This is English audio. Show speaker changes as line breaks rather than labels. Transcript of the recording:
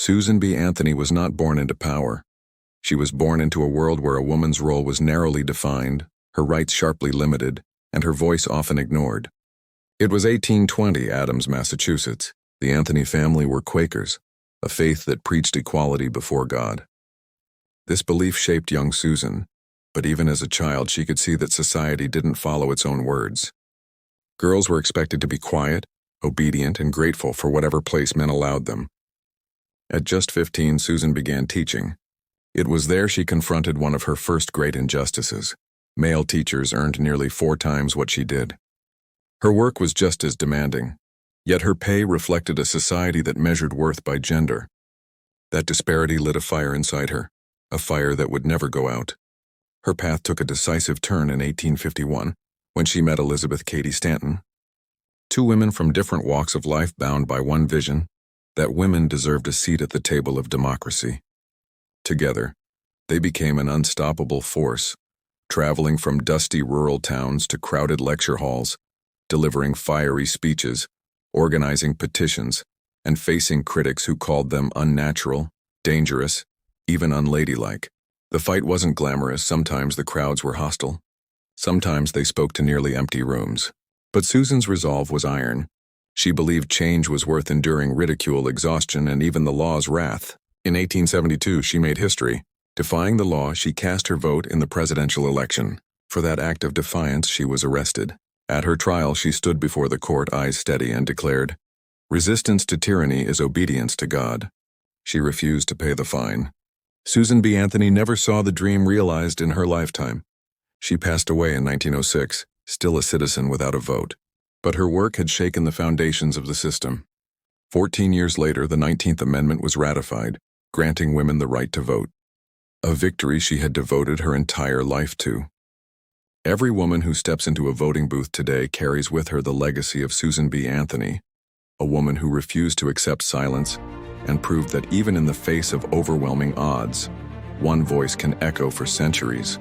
Susan B. Anthony was not born into power. She was born into a world where a woman's role was narrowly defined, her rights sharply limited, and her voice often ignored. It was 1820, Adams, Massachusetts. The Anthony family were Quakers, a faith that preached equality before God. This belief shaped young Susan, but even as a child she could see that society didn't follow its own words. Girls were expected to be quiet, obedient, and grateful for whatever place men allowed them. At just 15, Susan began teaching. It was there she confronted one of her first great injustices. Male teachers earned nearly 4 times what she did. Her work was just as demanding, yet her pay reflected a society that measured worth by gender. That disparity lit a fire inside her, a fire that would never go out. Her path took a decisive turn in 1851, when she met Elizabeth Cady Stanton. 2 women from different walks of life bound by one vision, that women deserved a seat at the table of democracy. Together, they became an unstoppable force, traveling from dusty rural towns to crowded lecture halls, delivering fiery speeches, organizing petitions, and facing critics who called them unnatural, dangerous, even unladylike. The fight wasn't glamorous. Sometimes the crowds were hostile. Sometimes they spoke to nearly empty rooms. But Susan's resolve was iron. She believed change was worth enduring ridicule, exhaustion, and even the law's wrath. In 1872, she made history. Defying the law, she cast her vote in the presidential election. For that act of defiance, she was arrested. At her trial, she stood before the court, eyes steady, and declared, "Resistance to tyranny is obedience to God." She refused to pay the fine. Susan B. Anthony never saw the dream realized in her lifetime. She passed away in 1906, still a citizen without a vote. But her work had shaken the foundations of the system. 14 years later, the 19th Amendment was ratified, granting women the right to vote. A victory she had devoted her entire life to. Every woman who steps into a voting booth today carries with her the legacy of Susan B. Anthony, a woman who refused to accept silence and proved that even in the face of overwhelming odds, one voice can echo for centuries.